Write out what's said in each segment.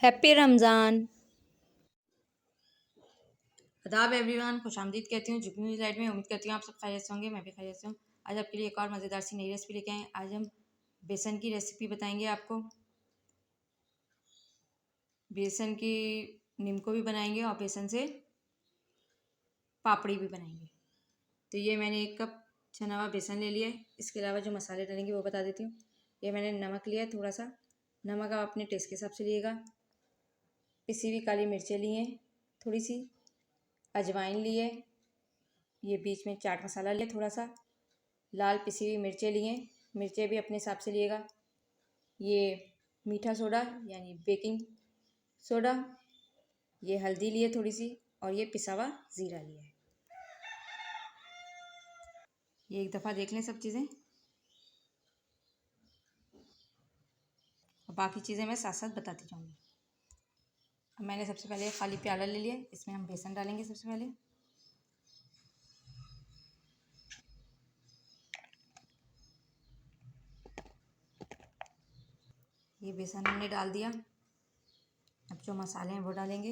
Happy Ramzan. आदाब everyone, खुशामदीद कहती हूँ जुगनू लाइट में। उम्मीद करती हूँ आप सब खैरियत से होंगे, मैं भी खैरियत से हूँ। आज आपके लिए एक और मज़ेदार सी नई रेसिपी लेके आए हैं। आज हम बेसन की रेसिपी बताएंगे आपको। बेसन की निम्को भी बनाएंगे और बेसन से पापड़ी भी बनाएंगे। तो ये मैंने 1 कप छना हुआ बेसन ले लिया है। इसके अलावा जो मसाले डालेंगे वो बता देती हूँ। ये मैंने नमक लिया है, थोड़ा सा नमक आप अपने टेस्ट के हिसाब से लिएगा। पिसी हुई काली मिर्चें ली हैं, थोड़ी सी अजवाइन ली है। ये बीच में चाट मसाला लिया थोड़ा सा, लाल पिसी हुई मिर्चें लिए, मिर्चें भी अपने हिसाब से लिएगा। ये मीठा सोडा यानी बेकिंग सोडा, ये हल्दी लिए थोड़ी सी, और ये पिसा हुआ ज़ीरा लिया है। ये एक दफ़ा देख लें सब चीज़ें, और बाकी चीज़ें मैं साथ साथ बताती जाऊँगी। अब मैंने सबसे पहले खाली प्याला ले लिया, इसमें हम बेसन डालेंगे सबसे पहले। ये बेसन हमने डाल दिया। अब जो मसाले हैं वो डालेंगे।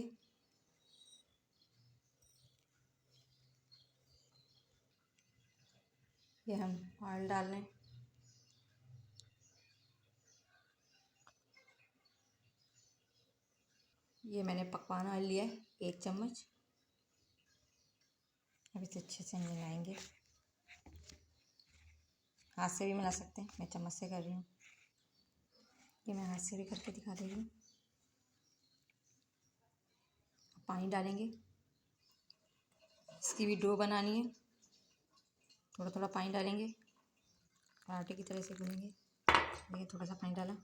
ये हम ऑयल डाल रहे हैं। ये मैंने पकवान ऑयल लिया है 1 चम्मच। अब इसे अच्छे से मिलाएंगे, हाथ से भी मिला सकते हैं, मैं चम्मच से कर रही हूँ। ये मैं हाथ से भी करके दिखा दे रही हूँ। पानी डालेंगे, इसकी भी डो बनानी है। थोड़ा थोड़ा पानी डालेंगे, पराठे की तरह से गूँथेंगे। देखिए थोड़ा सा पानी डाला।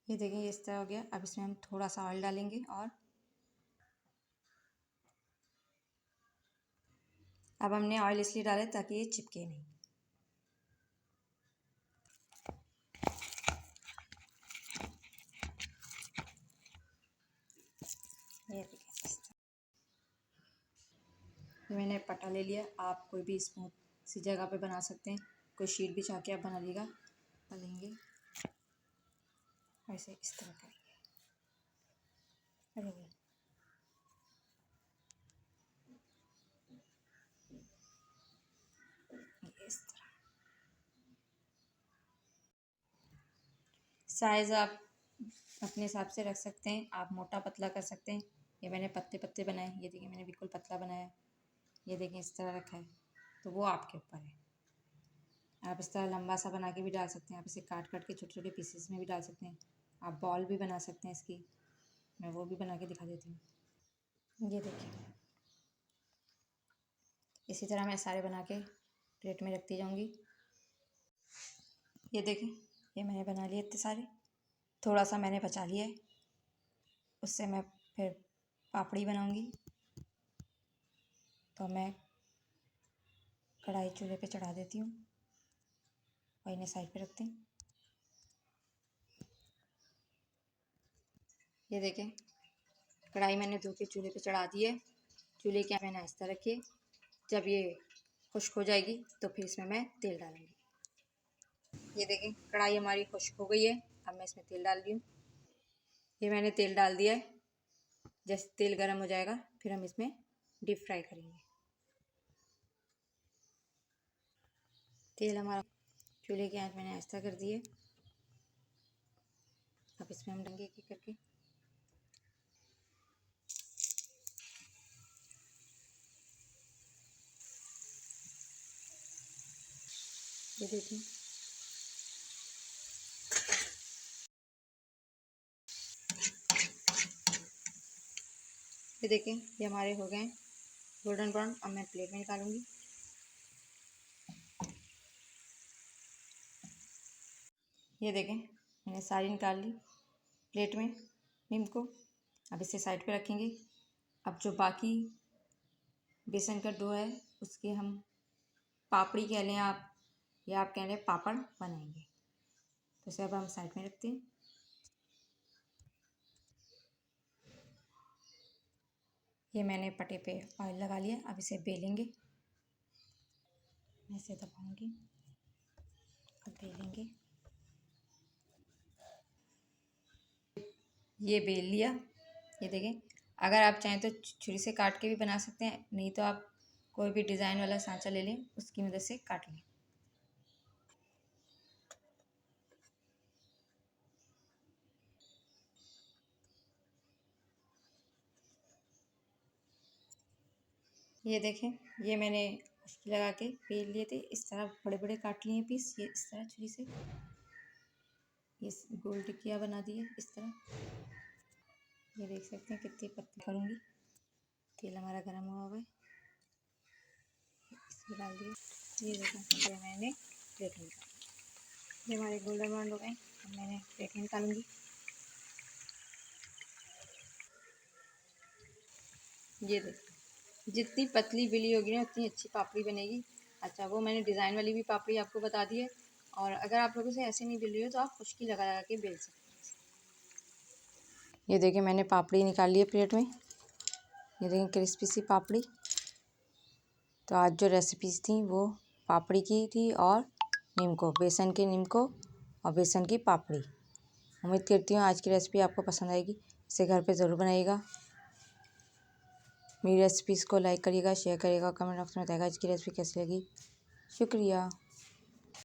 ये देखिए ये इस तरह हो गया। अब इसमें हम थोड़ा सा ऑयल डालेंगे, और अब हमने ऑयल इसलिए डाला ताकि ये चिपके नहीं। ये देखिए ये मैंने पटा ले लिया। आप कोई भी स्मूथ सी जगह पे बना सकते हैं, कोई शीट बिछा के आप बना लीजिएगा। तलेंगे ऐसे इस तरह करेंगे। अरे इस तरह साइज़ आप अपने हिसाब से रख सकते हैं, आप मोटा पतला कर सकते हैं। ये मैंने पत्ते पत्ते बनाए, ये देखिए मैंने बिल्कुल पतला बनाया। ये देखिए इस तरह रखा है, तो वो आपके ऊपर है। आप इस तरह लंबा सा बना के भी डाल सकते हैं, आप इसे काट काट के छोटे छोटे पीसेस में भी डाल सकते हैं। आप बॉल भी बना सकते हैं इसकी, मैं वो भी बना के दिखा देती हूँ। ये देखिए इसी तरह मैं सारे बना के प्लेट में रखती जाऊँगी। ये देखिए ये मैंने बना लिए इतने सारे, थोड़ा सा मैंने बचा लिया है, उससे मैं फिर पापड़ी बनाऊँगी। तो मैं कढ़ाई चूल्हे पे चढ़ा देती हूँ और इन्हें साइड पे रखते हैं। ये देखें कढ़ाई मैंने धो के चूल्हे पे चढ़ा दी है। चूल्हे की आंच मैंने आहिस्ता रखी। जब ये खुश्क हो जाएगी तो फिर इसमें मैं तेल डालूँगी। ये देखें कढ़ाई हमारी खुश्क हो गई है। अब मैं इसमें तेल डाल रही हूँ। ये मैंने तेल डाल दिया है। जैसे तेल गर्म हो जाएगा फिर हम इसमें डीप फ्राई करेंगे। तेल हमारा, चूल्हे की आंच मैंने आहिस्ता कर दी है। अब इसमें हम डालेंगे एक एक करके। ये देखिए ये हमारे हो गए गोल्डन ब्राउन। अब मैं प्लेट में निकालूंगी। ये देखें मैंने सारी निकाल ली प्लेट में नीम को। अब इसे साइड पे रखेंगे। अब जो बाकी बेसन का डो है उसके हम पापड़ी कह लें आप, या आप कह लें पापड़ बनाएंगे। तो इसे अब हम साइड में रखते हैं। ये मैंने पटे पे ऑयल लगा लिया। अब इसे बेलेंगे। मैं इसे दबाऊंगी, अब बेलेंगे। ये बेल लिया, ये देखें। अगर आप चाहें तो छुरी से काट के भी बना सकते हैं, नहीं तो आप कोई भी डिज़ाइन वाला सांचा ले लें, उसकी मदद से काट लें। ये देखें, ये मैंने उसकी लगा के बेल लिए थे। इस तरह बड़े बड़े काट लिए पीस, ये इस तरह छुरी से ये गोल टिकिया बना दी है इस तरह। ये देख सकते हैं कितनी पतली करूँगी। तेल हमारा गर्म हुआ हुआ है, इसमें डाल दिया। ये देखें, ये मैंने प्लेट में निकाला। ये हमारे गोल्डन ब्राउन हो गए, अब मैंने प्लेट में निकालूंगी। ये देखिए, जितनी पतली बिली होगी ना उतनी अच्छी पापड़ी बनेगी। अच्छा, वो मैंने डिज़ाइन वाली भी पापड़ी आपको बता दी है। और अगर आप लोगों से ऐसे नहीं बिल रही हो तो आप खुश्की लगा लगा के बेल सकते हैं। ये देखिए, मैंने पापड़ी निकाल ली है प्लेट में। ये देखिए क्रिस्पी सी पापड़ी। तो आज जो रेसिपीज़ थी वो पापड़ी की थी और नीमको, बेसन के नीमको और बेसन की पापड़ी। उम्मीद करती हूँ आज की रेसिपी आपको पसंद आएगी। इसे घर पे ज़रूर बनाइएगा। मेरी रेसिपीज़ को लाइक करिएगा, शेयर करिएगा, कमेंट बॉक्स में बताइएगा आज की रेसिपी कैसी लगी। शुक्रिया।